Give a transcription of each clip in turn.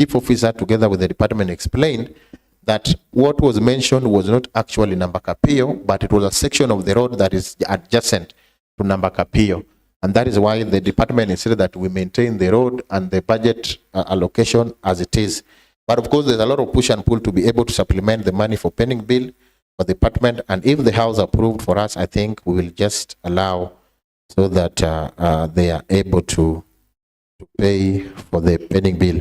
chief officer together with the department explained that what was mentioned was not actually Nambakapio, but it was a section of the road that is adjacent to Nambakapio. And that is why the department insisted that we maintain the road and the budget allocation as it is. But of course, there's a lot of push and pull to be able to supplement the money for pending bill for the department. And if the House approved for us, I think we will just allow so that they are able to pay for the pending bill.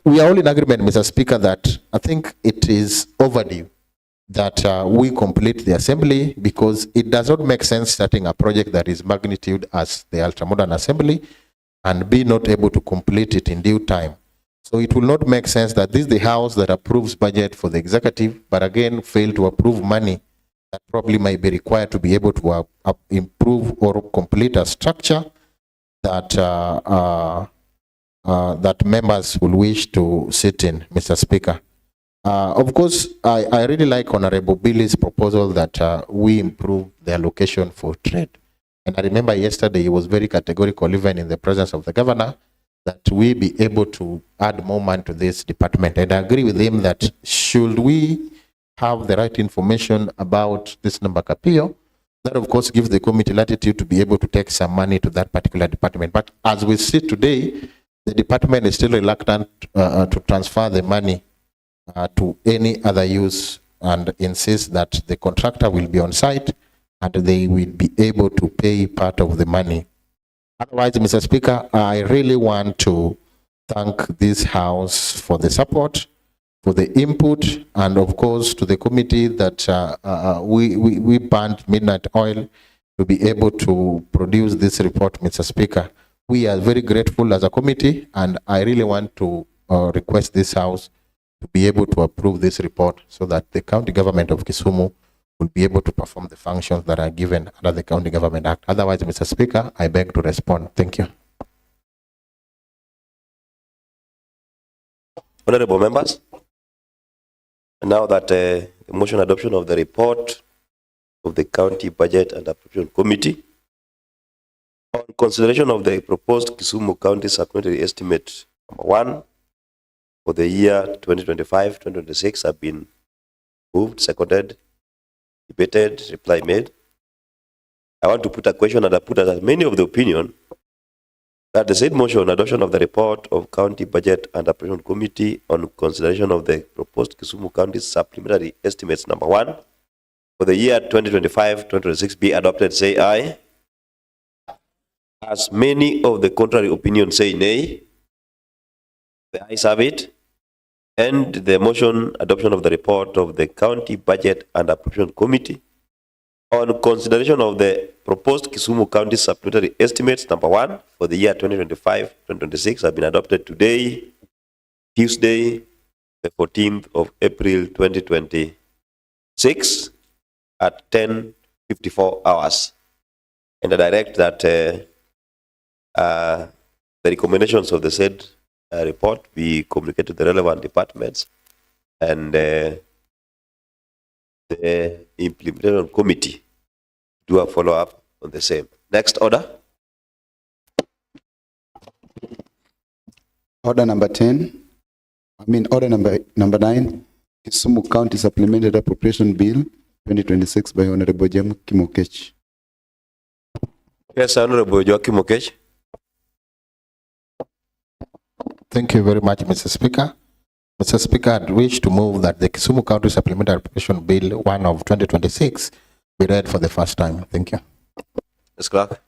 We are all in agreement, Mr. Speaker, that I think it is overdue that we complete the assembly, because it does not make sense starting a project that is magnitude as the ultramodern assembly and be not able to complete it in due time. So it will not make sense that this is the House that approves budget for the executive, but again fail to approve money that probably might be required to be able to improve or complete a structure that that members will wish to sit in, Mr. Speaker. Of course, I really like Honorable Billy's proposal that we improve the allocation for trade. And I remember yesterday he was very categorical, even in the presence of the governor, that we be able to add more money to this department. And I agree with him that should we have the right information about this Nambakapio, that of course gives the committee latitude to be able to take some money to that particular department. But as we see today, the department is still reluctant to transfer the money to any other use, and insists that the contractor will be on site and they will be able to pay part of the money. Otherwise, Mr. Speaker, I really want to thank this House for the support, for the input, and of course to the committee that we burned midnight oil to be able to produce this report, Mr. Speaker. We are very grateful as a committee, and I really want to request this House to be able to approve this report so that the county government of Kisumu will be able to perform the functions that are given under the County Government Act. Otherwise, Mr. Speaker, I beg to respond. Thank you. Honorable members, now that the motion adoption of the report of the County Budget and Appropriation Committee on consideration of the proposed Kisumu County Supplementary Estimate number 1 for the year 2025-2026 have been moved, seconded, debated, reply made. I want to put a question, and I put as many of the opinion that the said motion adoption of the report of County Budget and Appropriation Committee on consideration of the proposed Kisumu County Supplementary Estimates number 1 for the year 2025-2026 be adopted, say aye. As many of the contrary opinions say nay, the ayes have it, and the motion adoption of the report of the County Budget and Appropriation Committee on consideration of the proposed Kisumu County Supplementary Estimates number 1 for the year 2025-2026 have been adopted today, Tuesday, the 14th of April 2026 at 10:54 hours. And I direct that the recommendations of the said report be communicated to the relevant departments, and the implementation committee do a follow-up on the same. Next order. Order number 10. Order number 9. Kisumu County Supplemented Appropriation Bill 2026 by Honorable Jem Kimokech. Yes, Honorable Joaquim Okech. Thank you very much, Mr. Speaker. Mr. Speaker, I wish to move that the Kisumu County Supplementary Appropriation Bill 1 of 2026 be read for the first time. Thank you. Ms. Clerk.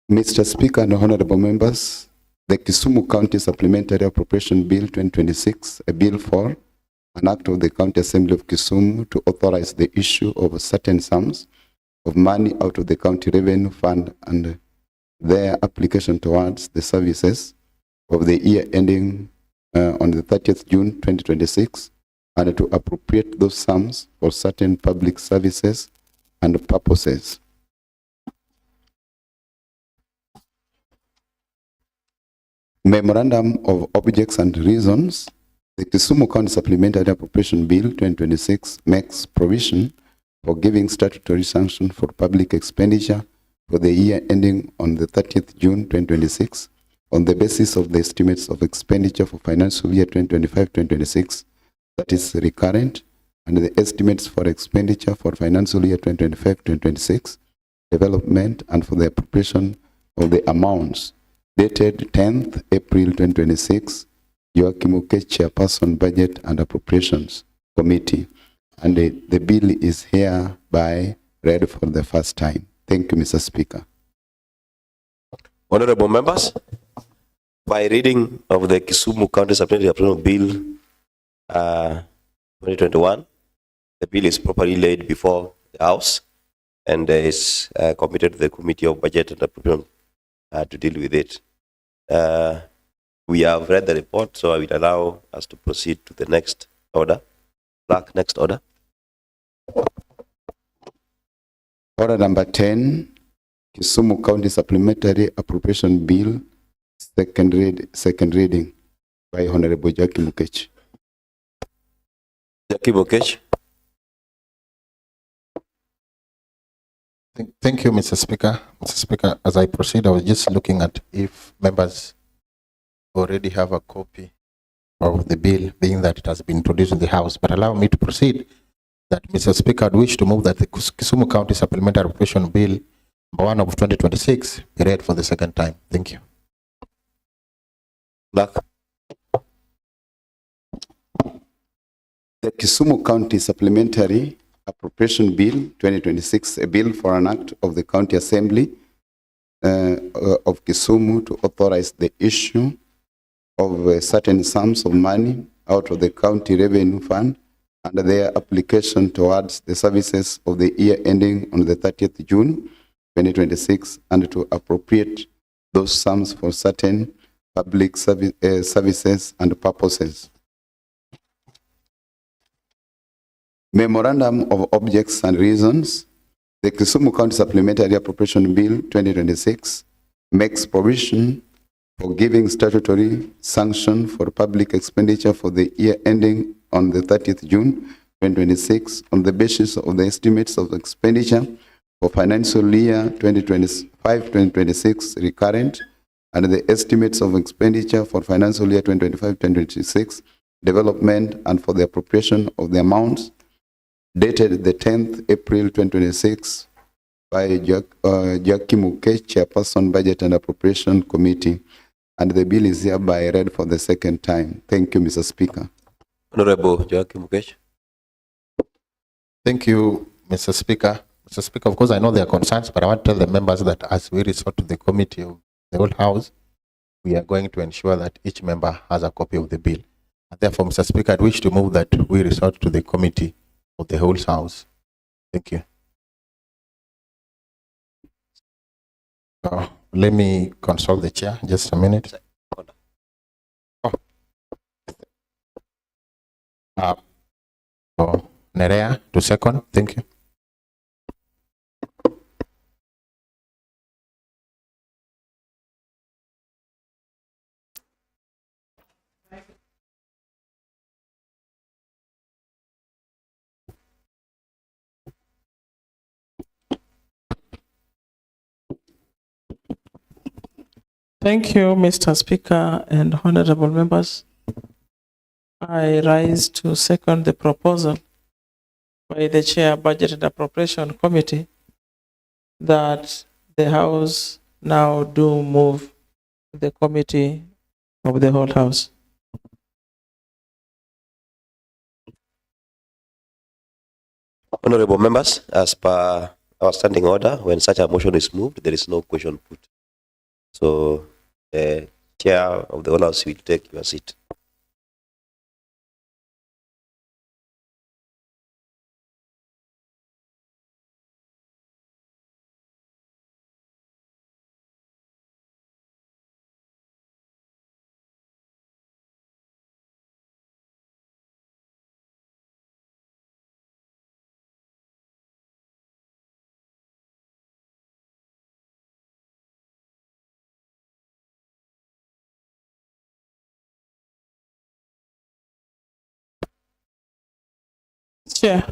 Mr. Speaker and honorable members, the Kisumu County Supplementary Appropriation Bill 2026, a bill for an act of the County Assembly of Kisumu to authorize the issue of certain sums of money out of the county revenue fund and their application towards the services of the year ending on the 30th June 2026, and to appropriate those sums for certain public services and purposes. Memorandum of Objects and Reasons. The Kisumu County Supplementary Appropriation Bill 2026 makes provision for giving statutory sanction for public expenditure for the year ending on the 30th June 2026 on the basis of the estimates of expenditure for financial year 2025-2026 that is recurrent, and the estimates for expenditure for financial year 2025-2026 development, and for the appropriation of the amounts dated 10th April 2026, Joachim Uke, Chairperson, Budget and Appropriations Committee. And the bill is hereby read for the first time. Thank you, Mr. Speaker. Honorable members, by reading of the Kisumu County Supplementary Appropriation Bill 2021, the bill is properly laid before the House and is committed to the Committee of Budget and Appropriation to deal with it. We have read the report, so I will allow us to proceed to the next order. Clerk, next order. Order number 10, Kisumu County Supplementary Appropriation Bill, second reading by Honorable Joachim Uke. Joachim Uke. Thank you, Mr. Speaker. Mr. Speaker, as I proceed, I was just looking at if members already have a copy of the bill, being that it has been introduced in the House. But allow me to proceed that, Mr. Speaker, I'd wish to move that the Kisumu County Supplementary Appropriation Bill number 1 of 2026 be read for the second time. Thank you. Clerk. The Kisumu County Supplementary Appropriation Bill 2026, a bill for an act of the County Assembly of Kisumu to authorize the issue of certain sums of money out of the County Revenue Fund and their application towards the services of the year ending on the 30th June 2026, and to appropriate those sums for certain public services and purposes. Memorandum of Objects and Reasons. The Kisumu County Supplementary Appropriation Bill 2026 makes provision for giving statutory sanction for public expenditure for the year ending on the 30th June 2026 on the basis of the estimates of expenditure for financial year 2025-2026 recurrent, and the estimates of expenditure for financial year 2025-2026 development, and for the appropriation of the amounts dated the 10th April 2026 by Joachim Uke, Chairperson, Budget and Appropriation Committee, and the bill is hereby read for the second time. Thank you, Mr. Speaker. Honorable Joachim Uke. Thank you, Mr. Speaker. Mr. Speaker, of course, I know there are concerns, but I want to tell the members that as we resort to the committee of the whole House, we are going to ensure that each member has a copy of the bill. And therefore, Mr. Speaker, I wish to move that we resort to the committee of the whole House. Thank you. Let me consult the chair. Just a minute. Nerea to second. Thank you. Thank you, Mr. Speaker and honorable members. I rise to second the proposal by the Chair, Budget and Appropriation Committee, that the House now do move the Committee of the whole House. Honorable members, as per our standing order, when such a motion is moved, there is no question put. So the Chair of the whole House will take your seat. Chair.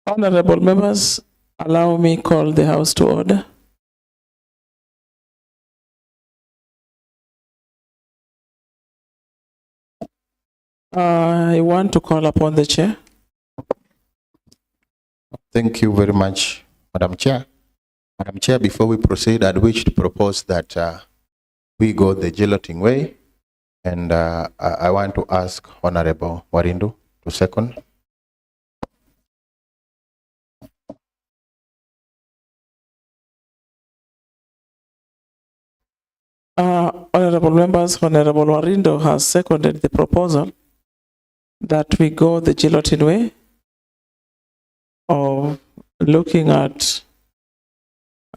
Honorable members, allow me call the House to order. I want to call upon the chair. Thank you very much, Madam Chair. Madam Chair, before we proceed, I'd wish to propose that we go the guillotine way, and I want to ask Honorable Warindu to second. Honorable members, Honorable Warindo has seconded the proposal that we go the guillotine way of looking at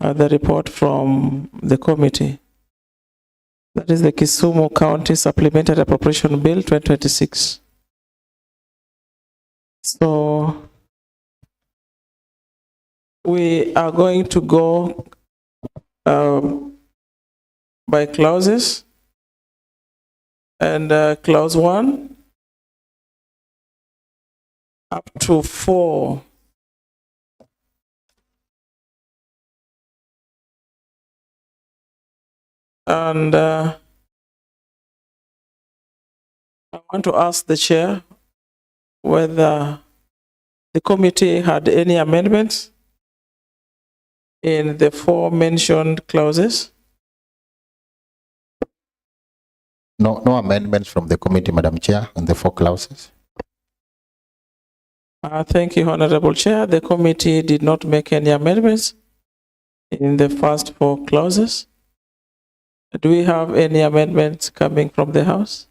the report from the committee. That is the Kisumu County Supplementary Appropriation Bill 2026. So we are going to go by clauses, and clause 1 up to 4. And I want to ask the chair whether the committee had any amendments in the 4 mentioned clauses. No amendments from the committee, Madam Chair, on the 4 clauses. Thank you, Honorable Chair. The committee did not make any amendments in the first 4 clauses. Do we have any amendments coming from the House?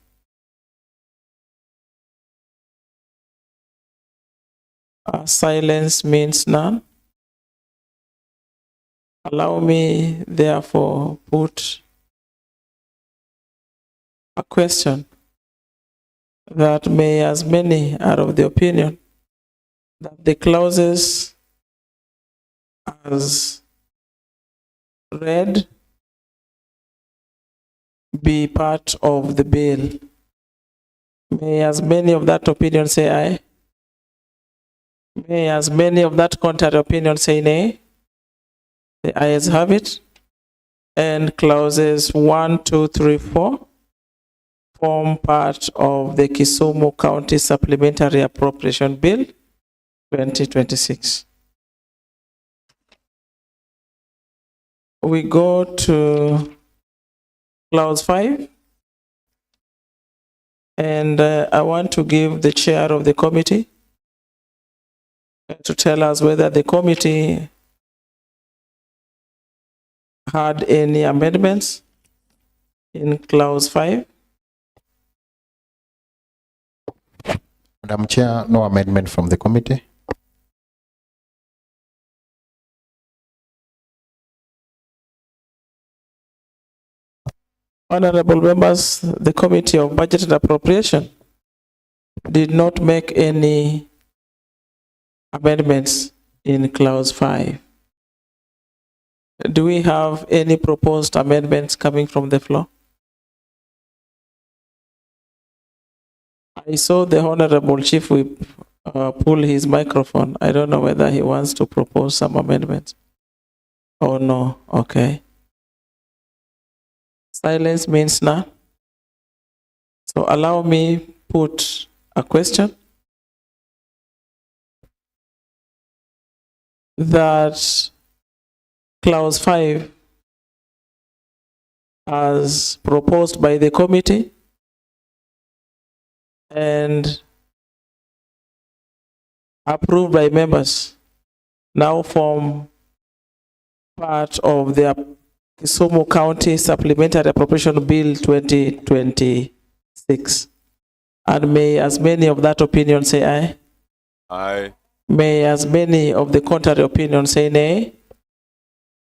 Silence means none. Allow me, therefore, put a question that may, as many are of the opinion that the clauses as read be part of the bill. May as many of that opinion say aye. May as many of that contrary opinion say nay. The ayes have it. And clauses 1, 2, 3, 4 form part of the Kisumu County Supplementary Appropriation Bill 2026. We go to clause 5. And I want to give the chair of the committee to tell us whether the committee had any amendments in clause 5. Madam Chair, no amendment from the committee. Honorable members, the Committee of Budget and Appropriation did not make any amendments in clause 5. Do we have any proposed amendments coming from the floor? I saw the Honorable Chief Whip pull his microphone. I don't know whether he wants to propose some amendments. Oh no, okay. Silence means none. So allow me put a question that clause 5 as proposed by the committee and approved by members now form part of the Kisumu County Supplementary Appropriation Bill 2026. And may as many of that opinion say aye. Aye. May as many of the contrary opinion say nay.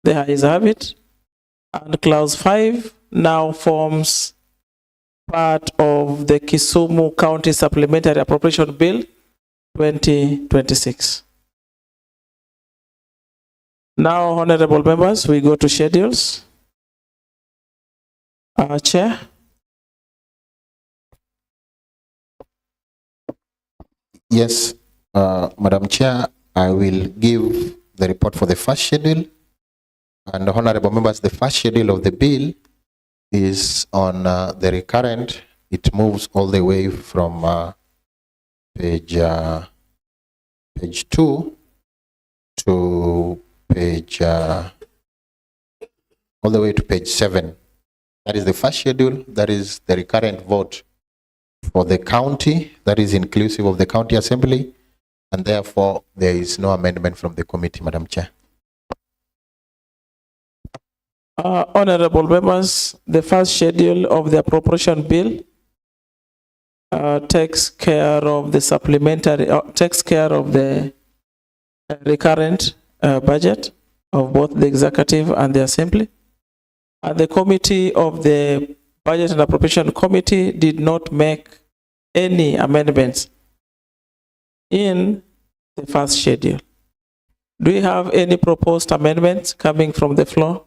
The ayes have it. And clause 5 now forms part of the Kisumu County Supplementary Appropriation Bill 2026. Now, honorable members, we go to schedules. Chair. Yes, Madam Chair, I will give the report for the first schedule. And honorable members, the first schedule of the bill is on the recurrent. It moves all the way from page 2 to page all the way to page 7. That is the first schedule. That is the recurrent vote for the county. That is inclusive of the county assembly, and therefore there is no amendment from the committee, Madam Chair. Honorable members, the first schedule of the appropriation bill takes care of the supplementary, takes care of the recurrent budget of both the executive and the assembly. And the committee of the Budget and Appropriation Committee did not make any amendments in the first schedule. Do you have any proposed amendments coming from the floor?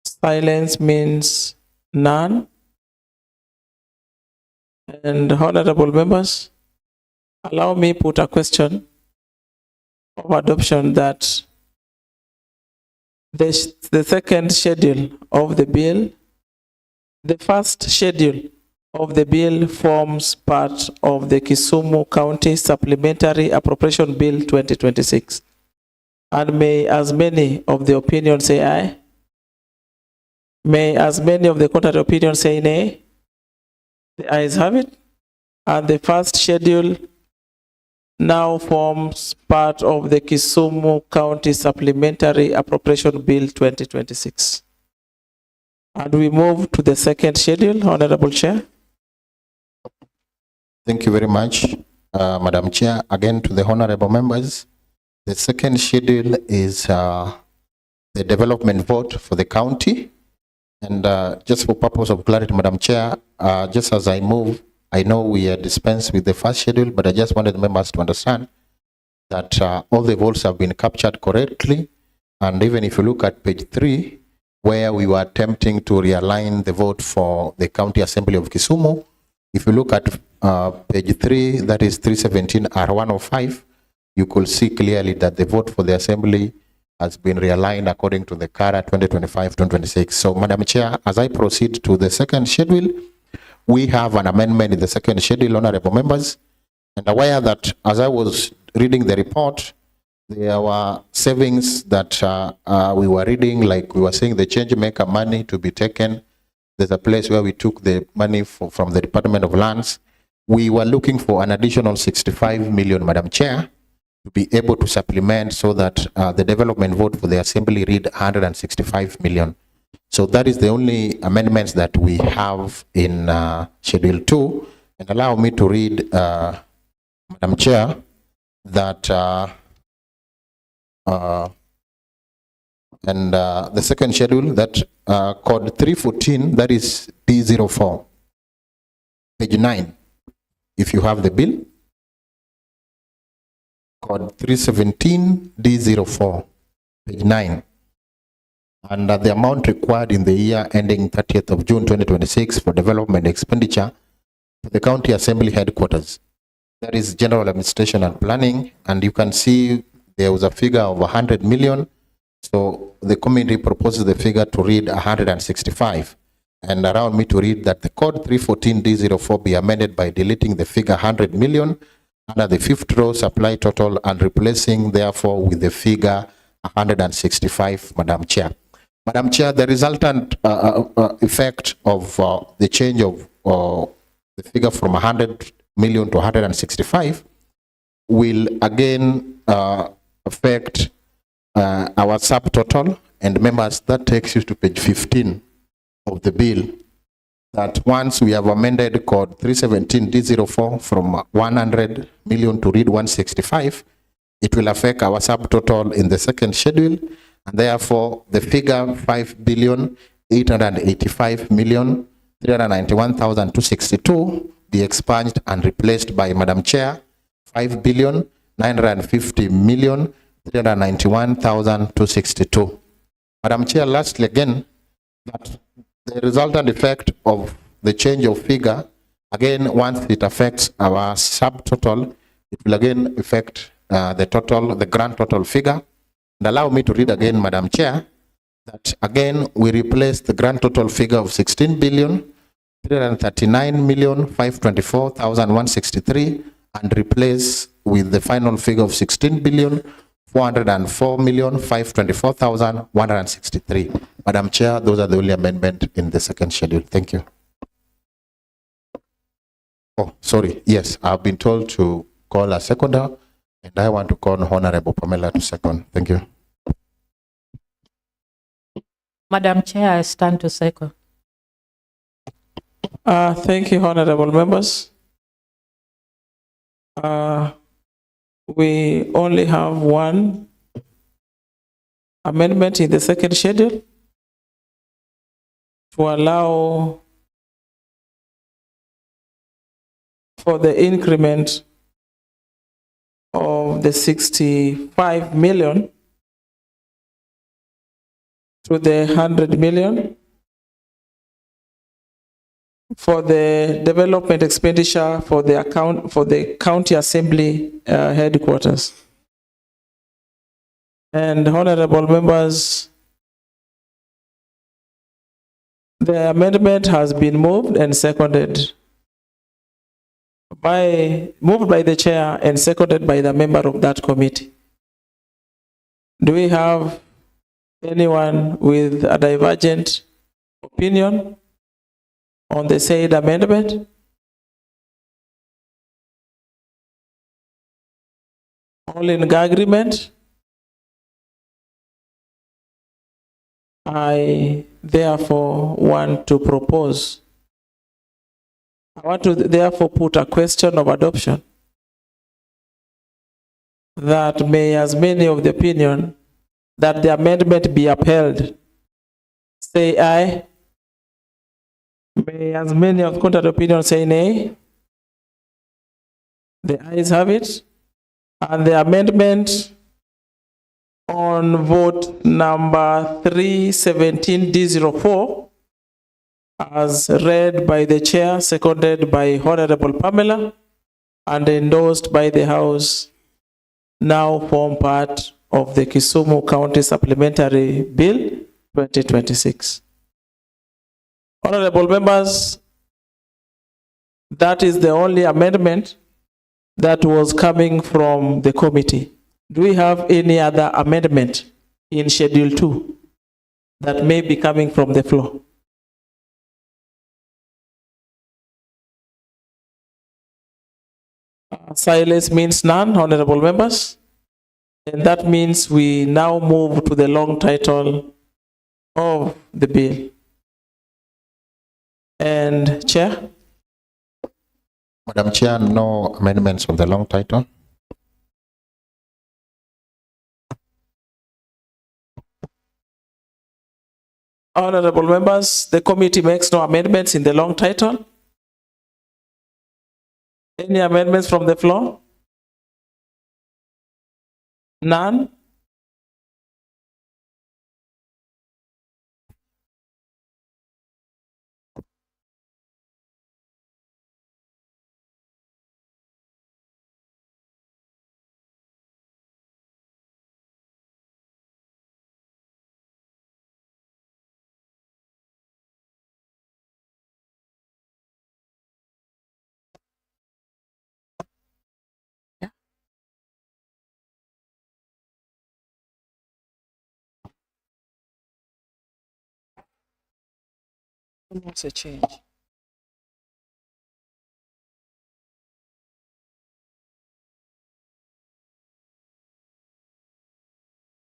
Silence means none. And honorable members, allow me put a question of adoption that the second schedule of the bill, the first schedule of the bill forms part of the Kisumu County Supplementary Appropriation Bill 2026. And may as many of the opinions say aye. May as many of the contrary opinions say nay. The ayes have it. And the first schedule now forms part of the Kisumu County Supplementary Appropriation Bill 2026. And we move to the second schedule, Honorable Chair. Thank you very much, Madam Chair. Again, to the honorable members, the second schedule is the development vote for the county. And just for purpose of clarity, Madam Chair, just as I move, I know we are dispensed with the first schedule, but I just wanted the members to understand that all the votes have been captured correctly. And even if you look at page 3, where we were attempting to realign the vote for the County Assembly of Kisumu, if you look at page 3, that is 317 R105, you could see clearly that the vote for the Assembly has been realigned according to the CARA 2025-2026. So, Madam Chair, as I proceed to the second schedule, we have an amendment in the second schedule, honorable members, and aware that as I was reading the report, there were savings that we were reading, like we were saying the change maker money to be taken. There's a place where we took the money from the Department of Lands. We were looking for an additional 65 million, Madam Chair, to be able to supplement so that the development vote for the Assembly read 165 million. So that is the only amendments that we have in Schedule 2. And allow me to read, Madam Chair, that the second schedule, that code 314, that is D04, page 9, if you have the bill. Code 317 D04, page 9. And the amount required in the year ending 30th of June 2026 for development expenditure for the County Assembly headquarters. That is General Administration and Planning. And you can see there was a figure of 100 million. So the committee proposes the figure to read 165. And allow me to read that the code 314 D04 be amended by deleting the figure 100 million under the fifth row supply total and replacing therefore with the figure 165, Madam Chair. Madam Chair, the resultant effect of the change of the figure from 100 million to 165 will again affect our subtotal, and members, that takes you to page 15 of the bill. That once we have amended code 317 D04 from 100 million to read 165, it will affect our subtotal in the second schedule, and therefore the figure 5,885,391,262 be expunged and replaced by, Madam Chair, 5,950,391,262. Madam Chair, lastly again, that the resultant effect of the change of figure Again, once it affects our subtotal, it will again affect the grand total figure. And allow me to read again, Madam Chair, that again we replace the grand total figure of 16,339,524,163 and replace with the final figure of 16,404,524,163. Madam Chair, those are the only amendment in the second schedule. Thank you. Oh, sorry. Yes, I've been told to call a seconder, and I want to call Honorable Pamela to second. Thank you. Madam Chair, I stand to second. Thank you, honorable members. We only have one amendment in the second schedule to allow for the increment of the 65 million to the 100 million for the development expenditure for the county assembly headquarters. And honorable members, the amendment has been moved and seconded moved by the chair and seconded by the member of that committee. Do we have anyone with a divergent opinion on the said amendment? All in agreement? I therefore want to propose. I want to therefore put a question of adoption that may as many of the opinion that the amendment be upheld say aye. May as many of contrary opinion say nay. The ayes have it. And the amendment on vote number 317D04 as read by the chair, seconded by Honorable Pamela, and endorsed by the House, now form part of the Kisumu County Supplementary Bill 2026. Honorable members, that is the only amendment that was coming from the committee. Do we have any other amendment in Schedule 2 that may be coming from the floor? Silence means none, honorable members. And that means we now move to the long title of the bill. And Chair? Madam Chair, no amendments on the long title. Honorable members, the committee makes no amendments in the long title. Any amendments from the floor? None? What's a change?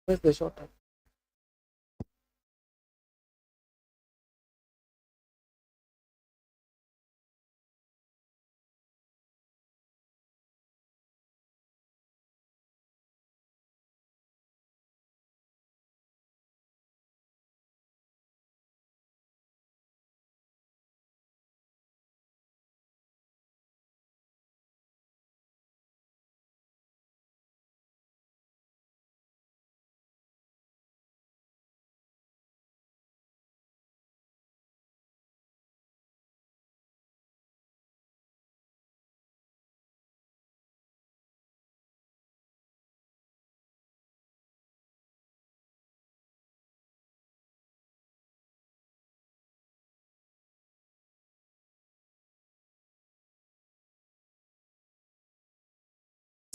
Where's the short?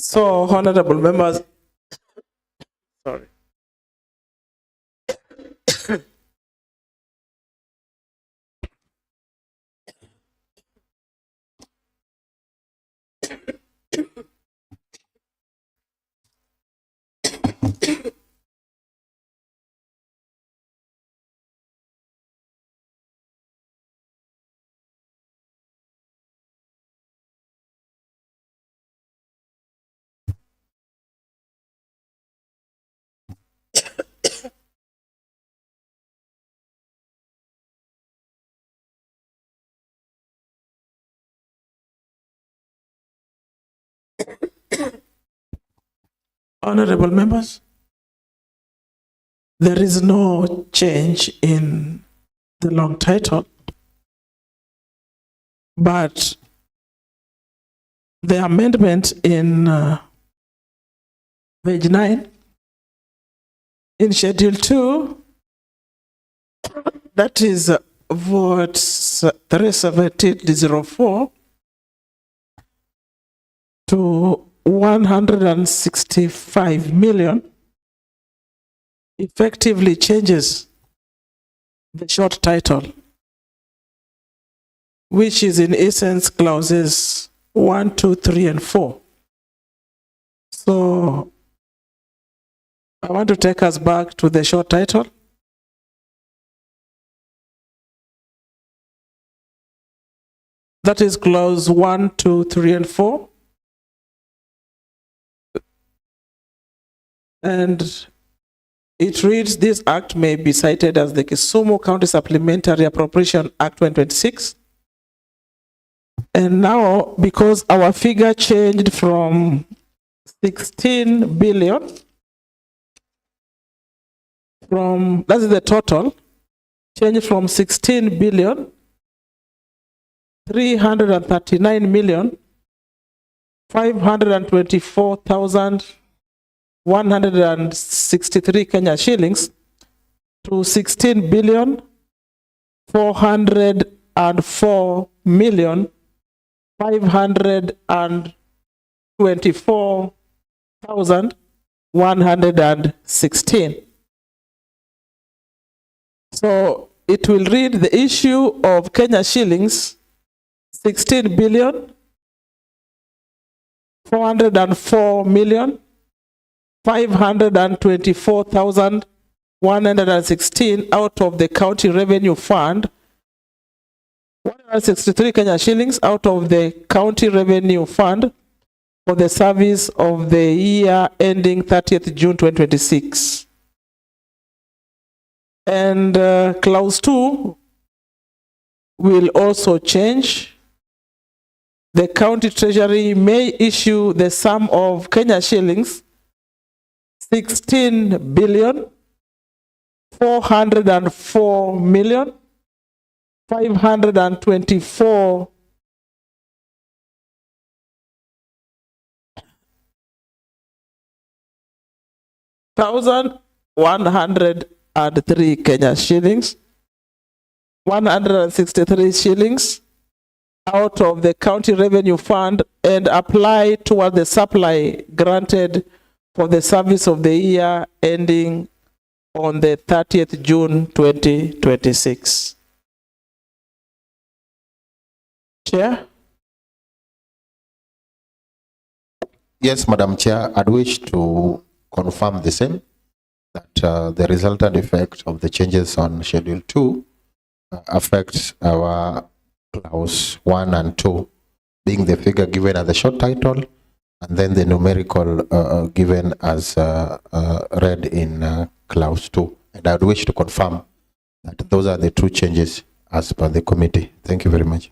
So, honorable members, sorry. Honorable members, there is no change in the long title, but the amendment in page 9 in schedule 2, that is vote 31704 to 165 million, effectively changes the short title, which is in essence clauses 1, 2, 3, and 4. So I want to take us back to the short title. That is clause 1, 2, 3, and 4. And it reads, this act may be cited as the Kisumu County Supplementary Appropriation Act 2026. And now, because our figure changed from 16 billion, that is the total, changed from 16 billion, 339 million, 524,163 Kenya shillings to 16 billion, 404 million, 524,116. So it will read the issue of Kenya shillings 16 billion 404 million 524,116 out of the county revenue fund, 163 Kenya shillings out of the county revenue fund for the service of the year ending 30th June 2026. And clause 2 will also change. The county treasury may issue the sum of Kenya shillings 16 billion 404 million 524 1,103 Kenya shillings, 163 shillings out of the county revenue fund and apply toward the supply granted for the service of the year ending on the 30th June 2026. Chair? Yes, Madam Chair, I'd wish to confirm the same, that the resultant effect of the changes on Schedule 2 affects our clause 1 and 2, being the figure given as the short title, and then the numerical given as read in clause 2. And I'd wish to confirm that those are the two changes as per the committee. Thank you very much.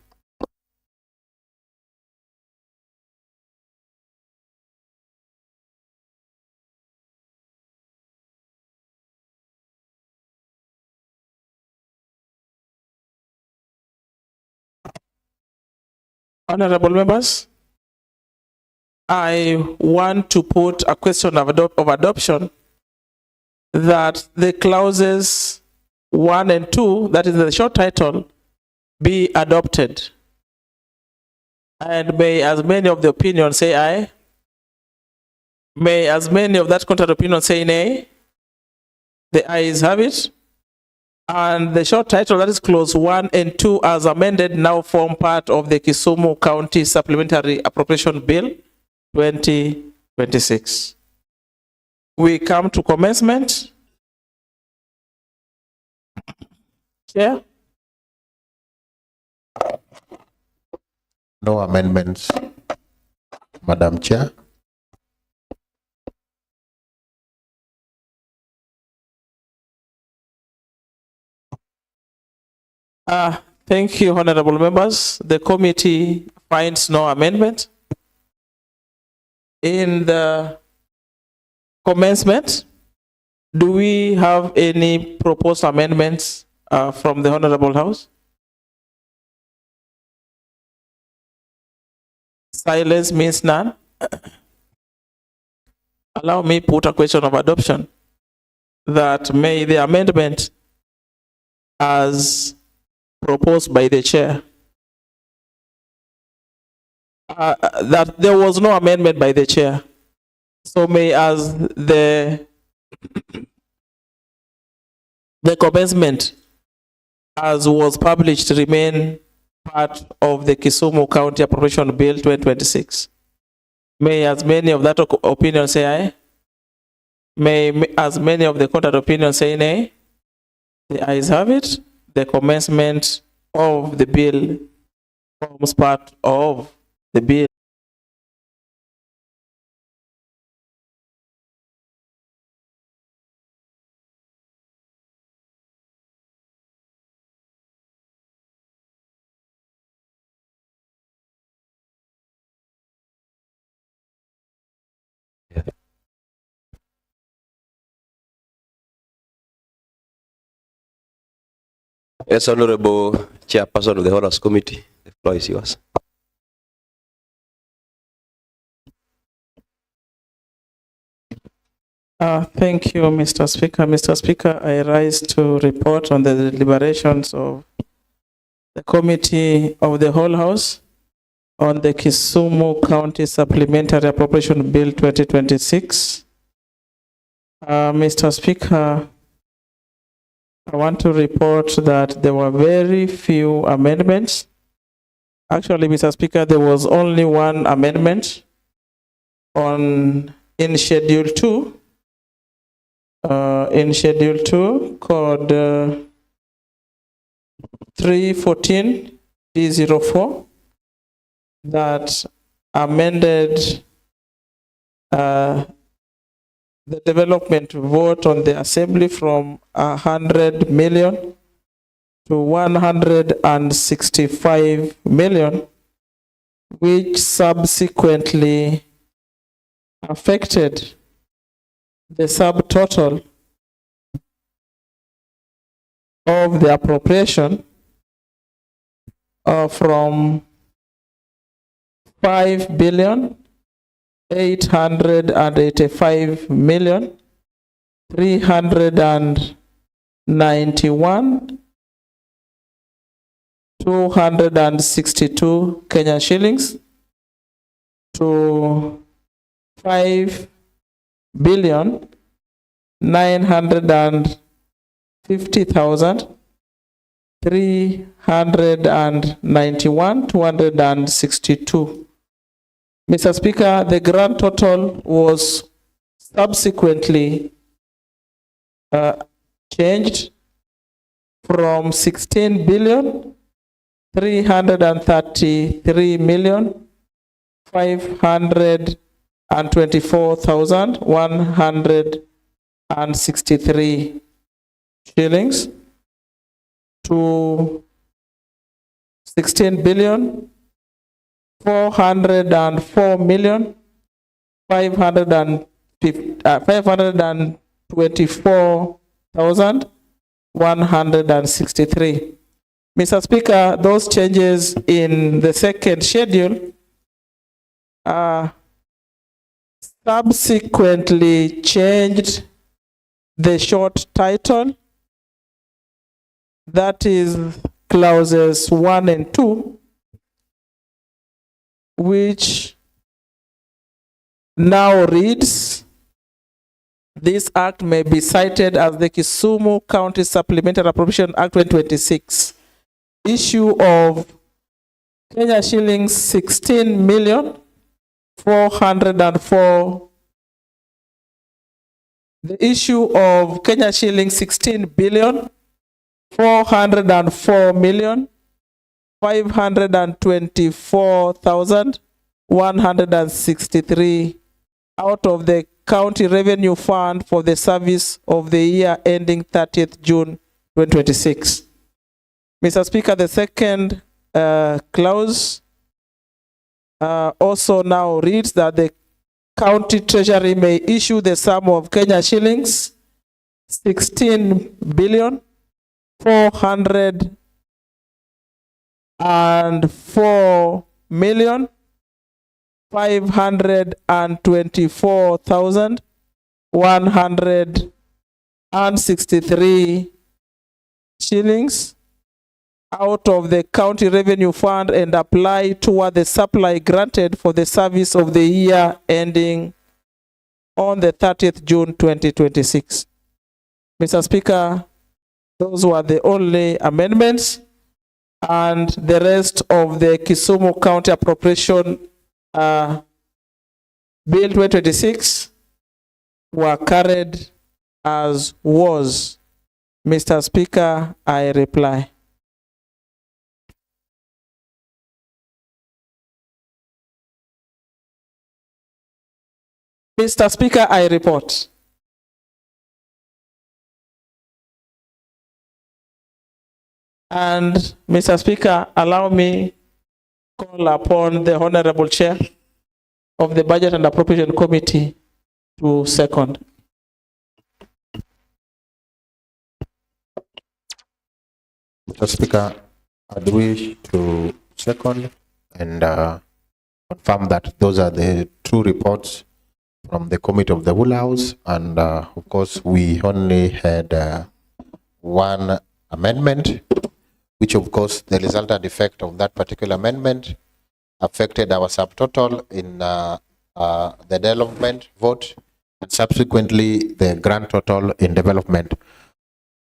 Honorable members, I want to put a question of adoption that the clauses 1 and 2, that is the short title, be adopted. And may as many of the opinion say aye. May as many of that contrary opinion say nay? The ayes have it. And the short title, that is clause 1 and 2 as amended, now form part of the Kisumu County Supplementary Appropriation Bill 2026. We come to commencement. Chair? No amendments, Madam Chair. Thank you, honorable members. The committee finds no amendment. In the commencement, do we have any proposed amendments from the honorable house? Silence means none. Allow me put a question of adoption that may the amendment as proposed by the chair, that there was no amendment by the chair. So may as the commencement as was published remain part of the Kisumu County Appropriation Bill 2026. May as many of that opinion say aye. May as many of the contrary opinion say nay. The ayes have it. The commencement of the bill forms part of the bill. Yes, Honorable Chairperson of the Honors Committee, the floor is yours. Thank you, Mr. Speaker. Mr. Speaker, I rise to report on the deliberations of the Committee of the Whole House on the Kisumu County Supplementary Appropriation Bill 2026. Mr. Speaker, I want to report that there were very few amendments. Actually, Mr. Speaker, there was only one amendment in Schedule 2. In Schedule 2, code 314 D04, that amended the development vote on the assembly from 100 million to 165 million, which subsequently affected the subtotal of the appropriation from 5 billion 885 million 391 262 Kenyan shillings to 5 billion 950,000 391 262. Mr. Speaker, the grand total was subsequently changed from 16 billion 333 million 524,163 shillings to 16 billion 404 million 524,163. Mr. Speaker, those changes in the second schedule subsequently changed the short title, that is clauses 1 and 2, which now reads, this act may be cited as the Kisumu County Supplementary Appropriation Act 2026. Issue of Kenya shillings 16,404,000. The issue of Kenya shillings 16,404,524,163 out of the County Revenue Fund for the service of the year ending 30th June 2026. Mr. Speaker, the second clause also now reads that the County Treasury may issue the sum of Kenya shillings 16,524,163 shillings out of the County Revenue Fund and apply toward the supply granted for the service of the year ending on the 30th June 2026. Mr. Speaker, those were the only amendments, and the rest of the Kisumu County Appropriation Bill 2026 were carried as was. Mr. Speaker, I reply. Mr. Speaker, I report. And Mr. Speaker, allow me call upon the Honorable Chair of the Budget and Appropriation Committee to second. Mr. Speaker, I'd wish to second and confirm that those are the two reports from the Committee of the Whole House, and of course we only had one amendment, which of course the resultant effect of that particular amendment affected our subtotal in the development vote and subsequently the grand total in development.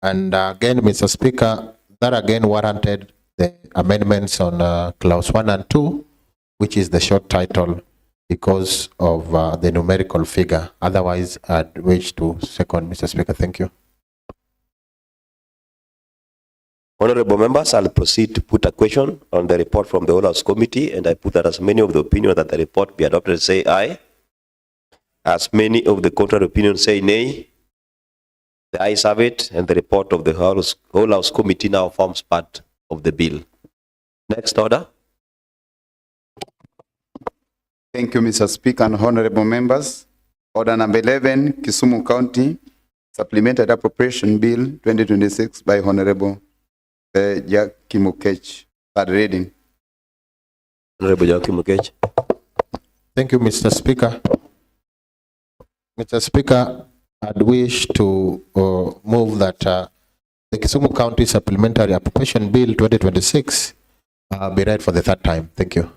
And again, Mr. Speaker, that again warranted the amendments on clause 1 and 2, which is the short title, because of the numerical figure. Otherwise, I'd wish to second, Mr. Speaker. Thank you. Honorable members, I'll proceed to put a question on the report from the Whole House Committee, and I put that as many of the opinion that the report be adopted say aye. As many of the contrary opinions say nay. The ayes have it, and the report of the Whole House Committee now forms part of the bill. Next order. Thank you, Mr. Speaker and honorable members. Order number 11, Kisumu County Supplementary Appropriation Bill 2026 by Honorable Jackie Mukech. Third reading. Honorable Jackie Mukech. Thank you, Mr. Speaker. Mr. Speaker, I'd wish to move that the Kisumu County Supplementary Appropriation Bill 2026 be read for the third time. Thank you.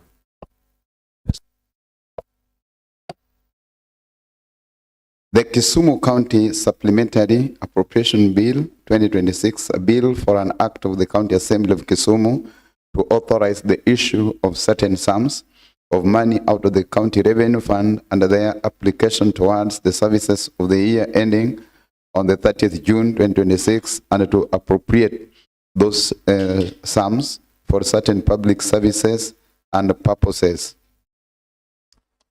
The Kisumu County Supplementary Appropriation Bill 2026, a bill for an act of the County Assembly of Kisumu to authorize the issue of certain sums of money out of the County Revenue Fund under their application towards the services of the year ending on the 30th June 2026, and to appropriate those sums for certain public services and purposes.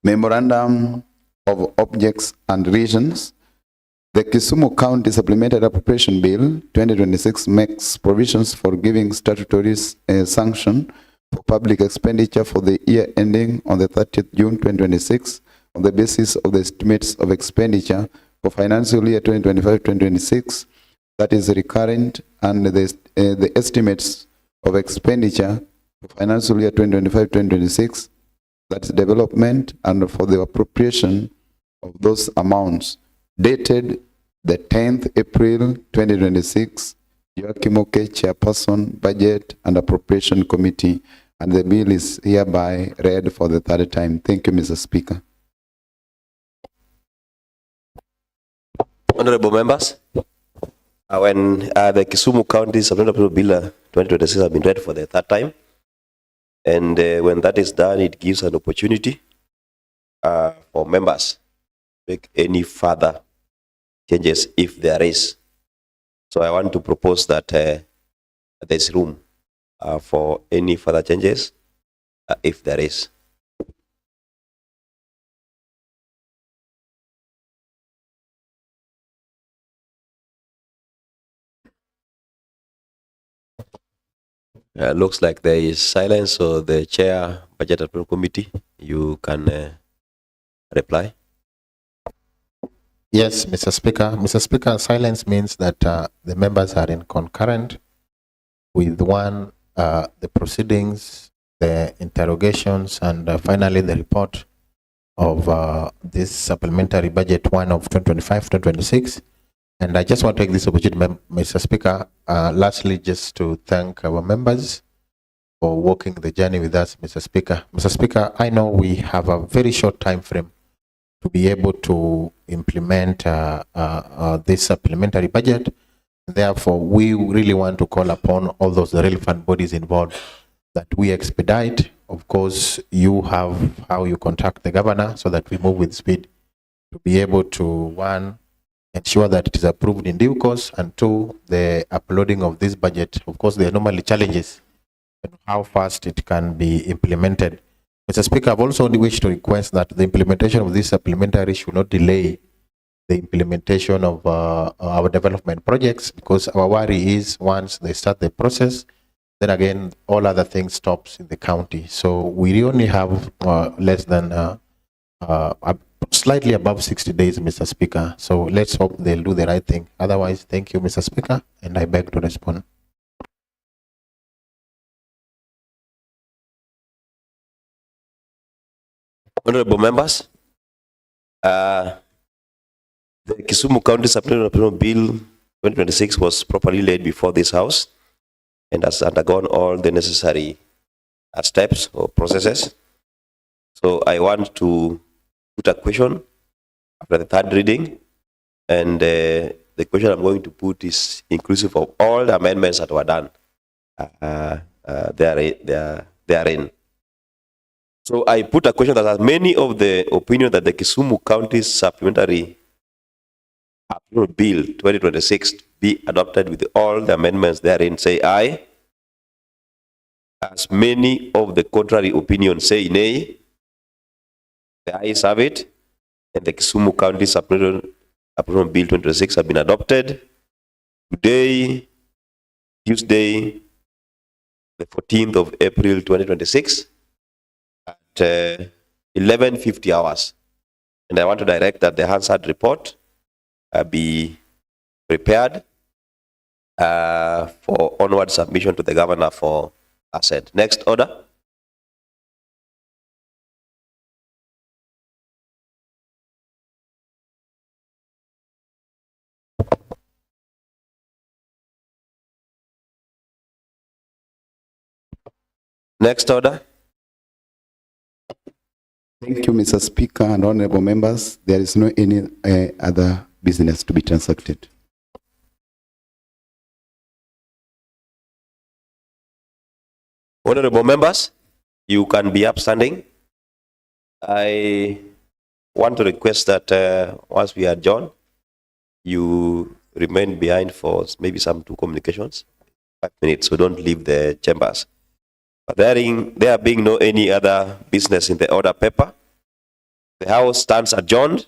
Memorandum of Objects and Reasons. The Kisumu County Supplementary Appropriation Bill 2026 makes provisions for giving statutory sanction for public expenditure for the year ending on the 30th June 2026 on the basis of the estimates of expenditure for financial year 2025-2026 that is recurrent, and the estimates of expenditure for financial year 2025-2026 that's development, and for the appropriation of those amounts dated the 10th April 2026, Joachim Oke, Chairperson, Budget and Appropriation Committee, and the bill is hereby read for the third time. Thank you, Mr. Speaker. Honorable members, when the Kisumu County Supplementary Bill 2026 has been read for the third time, and when that is done, it gives an opportunity for members to make any further changes if there is. So I want to propose that there's room for any further changes if there is. Looks like there is silence, so the chair, Budget Approval Committee, you can reply. Yes, Mr. Speaker. Mr. Speaker, silence means that the members are in concurrent with the proceedings, the interrogations, and finally the report of this supplementary budget 1 of 2025-2026. And I just want to take this opportunity, Mr. Speaker, lastly, just to thank our members for walking the journey with us, Mr. Speaker. Mr. Speaker, I know we have a very short time frame to be able to implement this supplementary budget. Therefore, we really want to call upon all those relevant bodies involved that we expedite. Of course, you have how you contact the governor so that we move with speed to be able to, one, ensure that it is approved in due course, and two, the uploading of this budget. Of course, there are normally challenges in how fast it can be implemented. Mr. Speaker, I've also wished to request that the implementation of this supplementary should not delay the implementation of our development projects, because our worry is once they start the process, then again, all other things stops in the county. So we only have less than slightly above 60 days, Mr. Speaker. So let's hope they'll do the right thing. Otherwise, thank you, Mr. Speaker, and I beg to respond. Honorable members, the Kisumu County Supplementary Bill 2026 was properly laid before this House and has undergone all the necessary steps or processes. So I want to put a question after the third reading, and the question I'm going to put is inclusive of all the amendments that were done therein. So I put a question that has many of the opinions that the Kisumu County Supplementary Bill 2026 be adopted with all the amendments therein, say aye. As many of the contrary opinions say nay, the ayes have it, and the Kisumu County Supplementary Bill 2026 have been adopted today, Tuesday, the 14th of April 2026 at 11:50 hours. And I want to direct that the Hansard report be prepared for onward submission to the governor for assent. Next order. Next order. Thank you, Mr. Speaker and honorable members. There is no any other business to be transacted. Honorable members, you can be upstanding. I want to request that once we adjourn, you remain behind for maybe some 2 communications, 5 minutes, so don't leave the chambers. But there being no any other business in the order paper, the House stands adjourned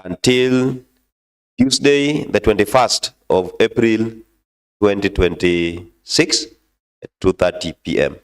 until Tuesday, the 21st of April 2026 at 2:30 p.m.